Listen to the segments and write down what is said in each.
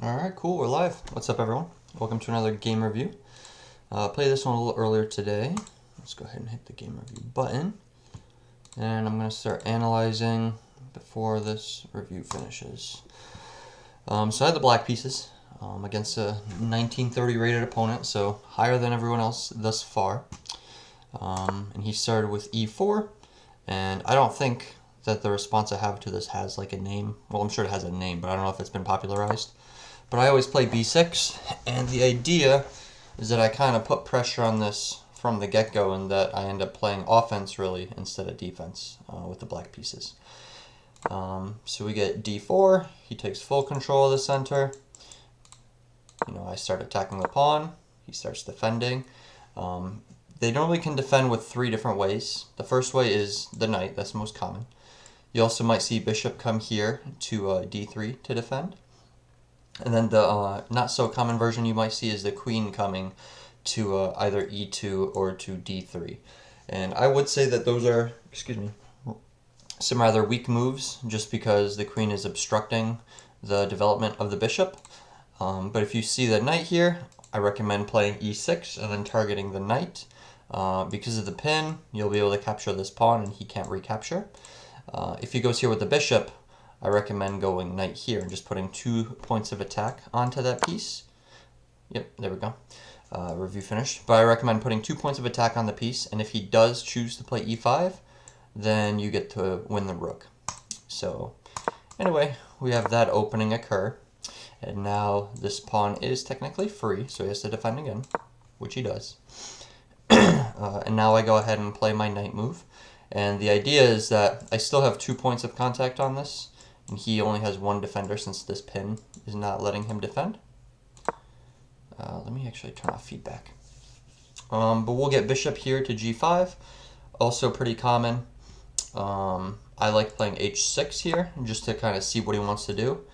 Alright, cool, we're live. What's up, everyone? Welcome to another game review. Played this one a little earlier today. Let's go ahead and hit the game review button. And I'm going to start analyzing before this review finishes. So I had the black pieces against a 1930 rated opponent, so higher than everyone else thus far. And he started with e4, and I don't think that the response I have to this has like a name. Well, I'm sure it has a name, but I don't know if it's been popularized. But I always play b6, and the idea is that I kind of put pressure on this from the get-go, and that I end up playing offense really instead of defense with the black pieces. So we get d4, he takes full control of the center. I start attacking the pawn, he starts defending. They normally can defend with three different ways. The first way is the knight, that's most common. You also might see bishop come here to d3 to defend. And then the not so common version you might see is the queen coming to either e2 or to d3. And I would say that those are, some rather weak moves just because the queen is obstructing the development of the bishop. But if you see the knight here, I recommend playing e6 and then targeting the knight. Because of the pin, you'll be able to capture this pawn and he can't recapture. If he goes here with the bishop, I recommend going knight here and just putting 2 points of attack onto that piece. Yep, there we go. Review finished. But I recommend putting 2 points of attack on the piece, and if he does choose to play e5, then you get to win the rook. So, anyway, we have that opening occur, and now this pawn is technically free, so he has to defend again, which he does. And now I go ahead and play my knight move. And the idea is that I still have 2 points of contact on this, and he only has one defender since this pin is not letting him defend. Let me actually turn off feedback. But we'll get bishop here to g5, also pretty common. I like playing h6 here, just to kind of see what he wants to do.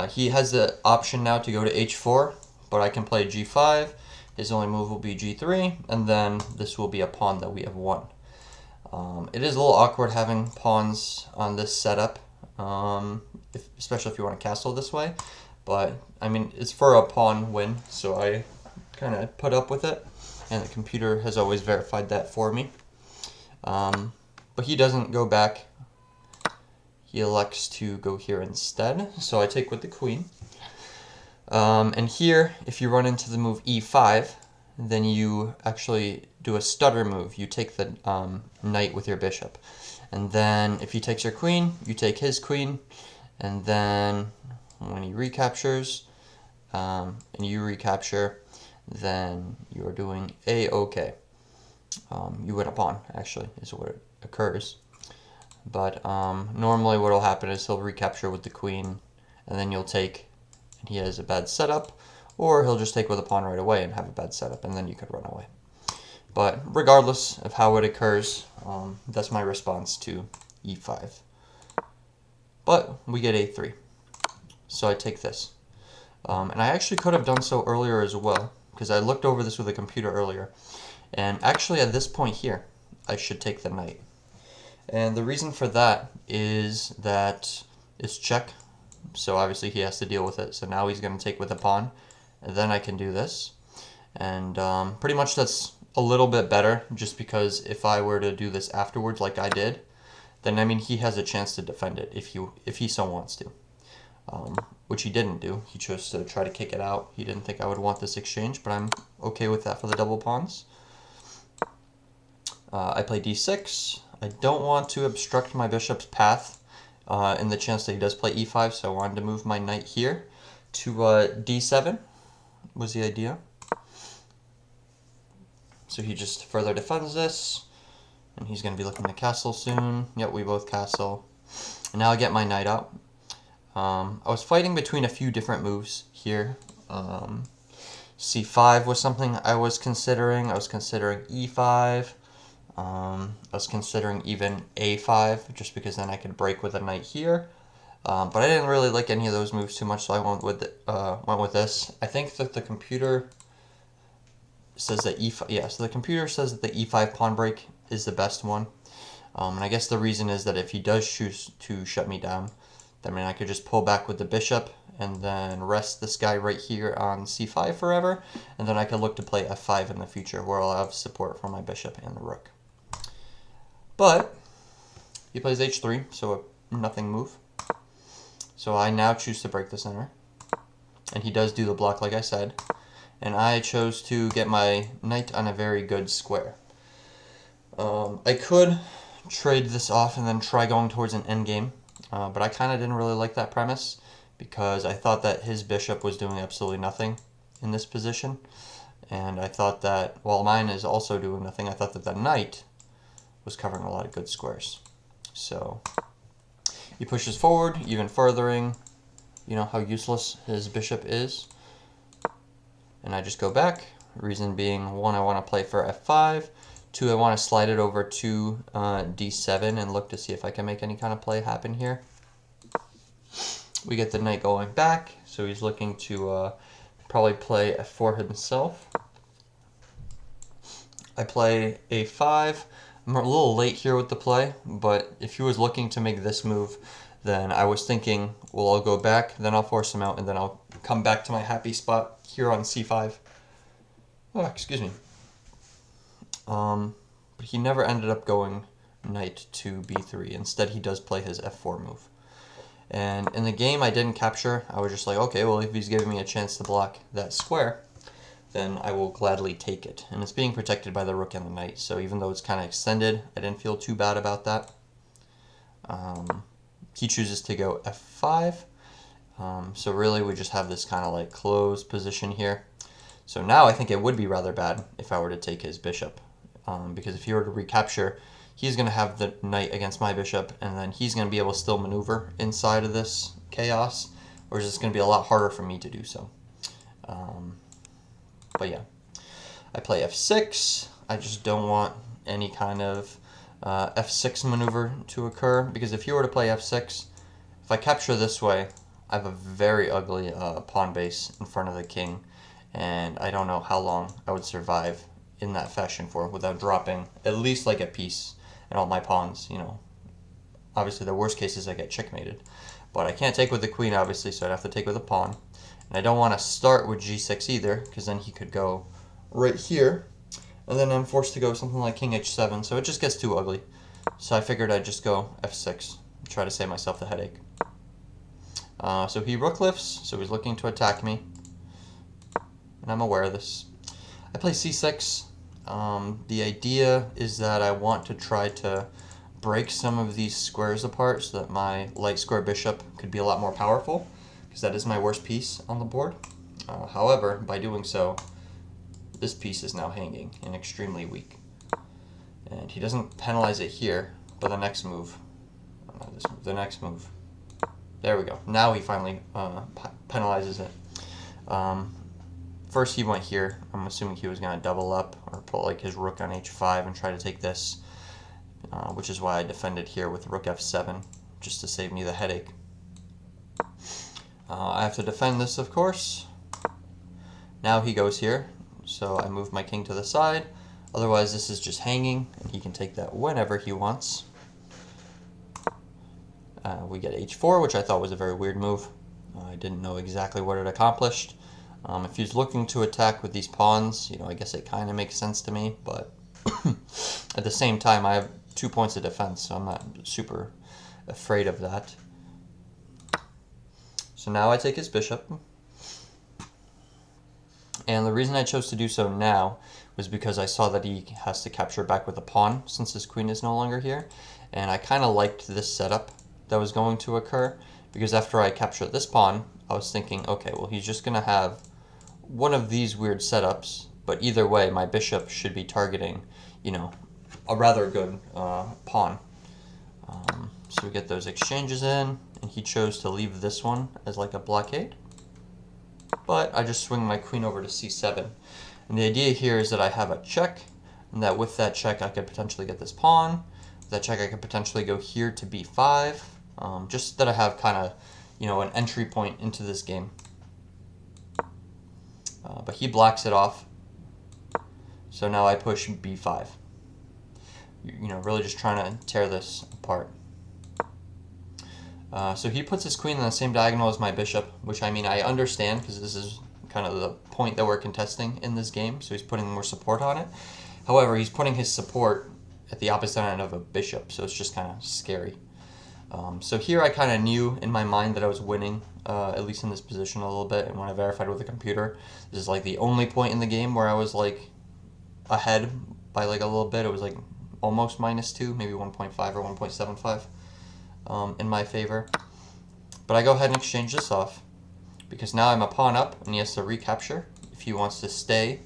He has the option now to go to h4, but I can play g5. His only move will be g3, and then this will be a pawn that we have won. It is a little awkward having pawns on this setup, especially if you want to castle this way. But, I mean, it's for a pawn win, so I kind of put up with it. And the computer has always verified that for me. But he doesn't go back. He elects to go here instead, so I take with the queen. And here, if you run into the move e5, then you actually do a stutter move. You take the knight with your bishop. And then if he takes your queen, you take his queen. And then when he recaptures, and you recapture, then you are doing a-okay. You win a pawn, actually, is what occurs. But normally what will happen is he'll recapture with the queen, and then you'll take, and he has a bad setup, or he'll just take with a pawn right away and have a bad setup, and then you could run away. But regardless of how it occurs, that's my response to e5. But we get a3. So I take this. And I actually could have done so earlier as well, because I looked over this with a computer earlier. And actually at this point here, I should take the knight. And the reason for that is that it's check. So obviously he has to deal with it. So now he's going to take with a pawn. And then I can do this. And pretty much that's a little bit better, just because if I were to do this afterwards like I did, then I mean he has a chance to defend it if he so wants to. Which he didn't do. He chose to try to kick it out. He didn't think I would want this exchange, but I'm okay with that for the double pawns. I play d6. I don't want to obstruct my bishop's path in the chance that he does play e5, so I wanted to move my knight here to d7 was the idea. So he just further defends this, and he's going to be looking to castle soon. Yep, we both castle. And now I get my knight out. I was fighting between a few different moves here. c5 was something I was considering. I was considering e5. I was considering even a5, just because then I could break with a knight here. But I didn't really like any of those moves too much, so I went with this. I think that the computer says that e5. Yeah, so the computer says that the e5 pawn break is the best one. And I guess the reason is that if he does choose to shut me down, I mean, I could just pull back with the bishop, and then rest this guy right here on c5 forever, and then I could look to play f5 in the future where I'll have support for my bishop and the rook. But he plays h3, so a nothing move. So I now choose to break the center, and he does do the block like I said, and I chose to get my knight on a very good square. I could trade this off and then try going towards an endgame, but I kind of didn't really like that premise because I thought that his bishop was doing absolutely nothing in this position, and I thought that while mine is also doing nothing, I thought that the knight was covering a lot of good squares. So he pushes forward, even furthering, you know, how useless his bishop is. And I just go back. Reason being, 1, I want to play for f5. 2, I want to slide it over to d7 and look to see if I can make any kind of play happen here. We get the knight going back, so he's looking to probably play f4 himself. I play a5. I'm a little late here with the play, but if he was looking to make this move, then I was thinking, well, I'll go back, then I'll force him out, and then I'll come back to my happy spot here on c5. Oh, excuse me. But he never ended up going knight to b3. Instead, he does play his f4 move. And in the game I didn't capture, I was just like, okay, well, if he's giving me a chance to block that square, then I will gladly take it. And it's being protected by the rook and the knight, so even though it's kind of extended, I didn't feel too bad about that. He chooses to go f5, so really we just have this kind of like closed position here. So now I think it would be rather bad if I were to take his bishop, because if he were to recapture, he's going to have the knight against my bishop, and then he's going to be able to still maneuver inside of this chaos, whereas it's going to be a lot harder for me to do so. But yeah, I play f6. I just don't want any kind of f6 maneuver to occur, because if you were to play f6, if I capture this way, I have a very ugly pawn base in front of the king, and I don't know how long I would survive in that fashion for without dropping at least like a piece and all my pawns, you know. Obviously the worst case is I get checkmated, but I can't take with the queen obviously, so I'd have to take with a pawn. And I don't want to start with g6 either, because then he could go right here, and then I'm forced to go something like king h7, so it just gets too ugly. So I figured I'd just go f6, try to save myself the headache. So he rook lifts, so he's looking to attack me, and I'm aware of this. I play c6. The idea is that I want to try to break some of these squares apart so that my light square bishop could be a lot more powerful, because that is my worst piece on the board. However, by doing so, this piece is now hanging and extremely weak. And he doesn't penalize it here, but the next move, not this move, the next move, there we go. Now he finally penalizes it. First he went here. I'm assuming he was going to double up or put like his rook on h5 and try to take this, which is why I defended here with rook f7, just to save me the headache. I have to defend this, of course. Now he goes here, so I move my king to the side. Otherwise this is just hanging, and he can take that whenever he wants. We get h4, which I thought was a very weird move. I didn't know exactly what it accomplished. If he's looking to attack with these pawns, you know, I guess it kind of makes sense to me, but at the same time, I have 2 points of defense, so I'm not super afraid of that. So now I take his bishop, and the reason I chose to do so now was because I saw that he has to capture back with a pawn since his queen is no longer here, and I kind of liked this setup that was going to occur, because after I captured this pawn, I was thinking, okay, well, he's just going to have one of these weird setups, but either way, my bishop should be targeting, you know, a rather good pawn. So we get those exchanges in, and he chose to leave this one as like a blockade. But I just swing my queen over to c7. And the idea here is that I have a check, and that with that check I could potentially get this pawn. With that check I could potentially go here to b5, just that I have kind of, you know, an entry point into this game. But he blocks it off, so now I push b5. You know, really just trying to tear this apart. So he puts his queen on the same diagonal as my bishop, which I mean I understand because this is kind of the point that we're contesting in this game, so he's putting more support on it. However, he's putting his support at the opposite end of a bishop, so it's just kind of scary. So here I kind of knew in my mind that I was winning, at least in this position a little bit, and when I verified with the computer, this is like the only point in the game where I was like ahead by like a little bit. It was like almost -2, maybe 1.5 or 1.75 in my favor. But I go ahead and exchange this off because now I'm a pawn up and he has to recapture if he wants to stay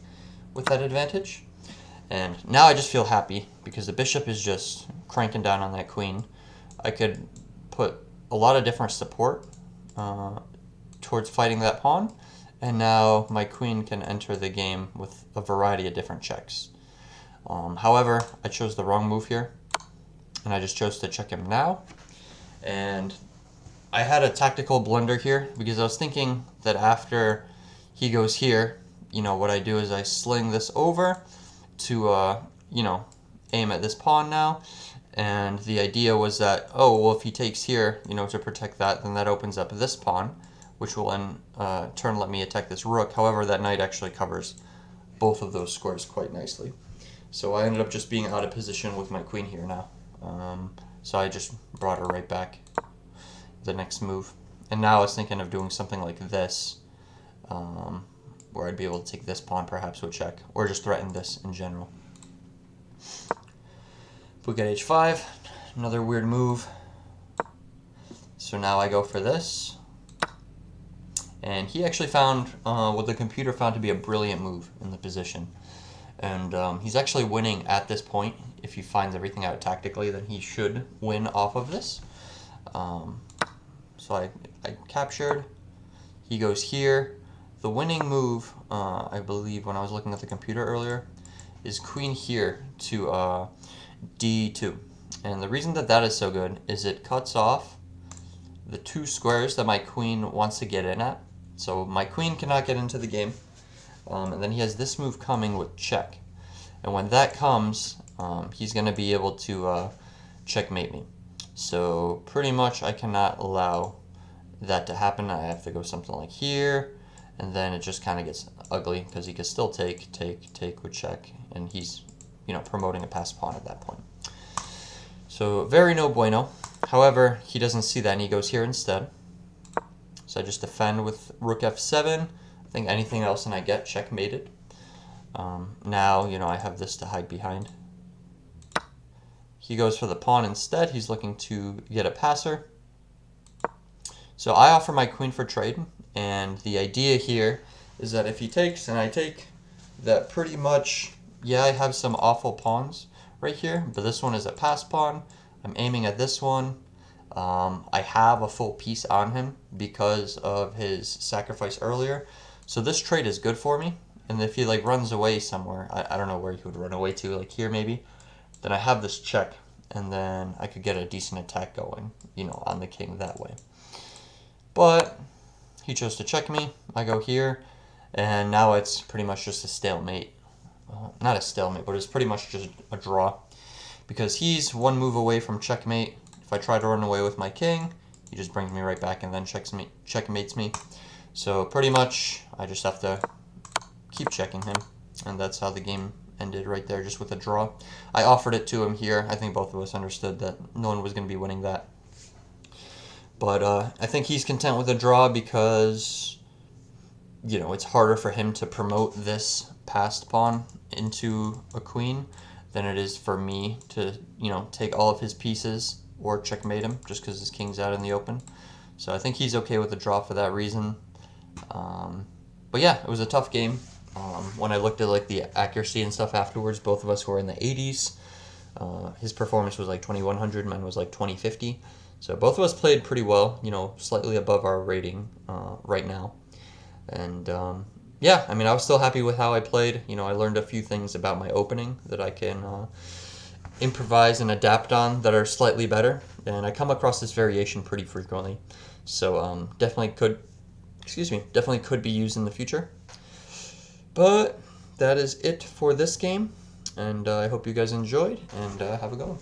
with that advantage. And now I just feel happy because the bishop is just cranking down on that queen. I could put a lot of different support towards fighting that pawn, and now my queen can enter the game with a variety of different checks. However, I chose the wrong move here, and I just chose to check him now. And I had a tactical blunder here because I was thinking that after he goes here, you know, what I do is I sling this over to, you know, aim at this pawn now. And the idea was that, oh, well, if he takes here, you know, to protect that, then that opens up this pawn, which will in turn let me attack this rook. However, that knight actually covers both of those squares quite nicely. So I ended up just being out of position with my queen here now. So I just brought her right back the next move. And now I was thinking of doing something like this, where I'd be able to take this pawn perhaps with check, or just threaten this in general. If we get h5, another weird move. So now I go for this. And he actually found what the computer found to be a brilliant move in the position. And he's actually winning at this point. If he finds everything out tactically, then he should win off of this. So I captured. He goes here. The winning move, I believe, when I was looking at the computer earlier, is queen here to d2. And the reason that that is so good is it cuts off the two squares that my queen wants to get in at. So my queen cannot get into the game. And then he has this move coming with check. And when that comes, he's going to be able to checkmate me. So pretty much I cannot allow that to happen. I have to go something like here. And then it just kind of gets ugly because he can still take with check. And he's, you know, promoting a passed pawn at that point. So very no bueno. However, he doesn't see that and he goes here instead. So I just defend with rook f7. I think anything else and I get checkmated. Now, you know, I have this to hide behind. He goes for the pawn instead. He's looking to get a passer. So I offer my queen for trade. And the idea here is that if he takes and I take, that pretty much, yeah, I have some awful pawns right here. But this one is a passed pawn. I'm aiming at this one. I have a full piece on him because of his sacrifice earlier. So this trade is good for me. And if he like runs away somewhere, I don't know where he would run away to, like here maybe, then I have this check and then I could get a decent attack going, you know, on the king that way. But he chose to check me. I go here and now it's pretty much just a stalemate. Well, not a stalemate, but it's pretty much just a draw because he's one move away from checkmate. If I try to run away with my king, he just brings me right back and then checkmates me. So pretty much I just have to keep checking him, and that's how the game ended right there, just with a draw. I offered it to him here. I think both of us understood that no one was going to be winning that. But I think he's content with a draw because, you know, it's harder for him to promote this passed pawn into a queen than it is for me to, you know, take all of his pieces or checkmate him just because his king's out in the open. So I think he's okay with the draw for that reason. But yeah, it was a tough game. When I looked at like the accuracy and stuff afterwards, both of us were in the 80s. His performance was like 2100, mine was like 2050. So both of us played pretty well, you know, slightly above our rating right now. And yeah, I mean, I was still happy with how I played. You know, I learned a few things about my opening that I can improvise and adapt on that are slightly better. And I come across this variation pretty frequently. So definitely could be used in the future. But that is it for this game, and I hope you guys enjoyed, and have a good one.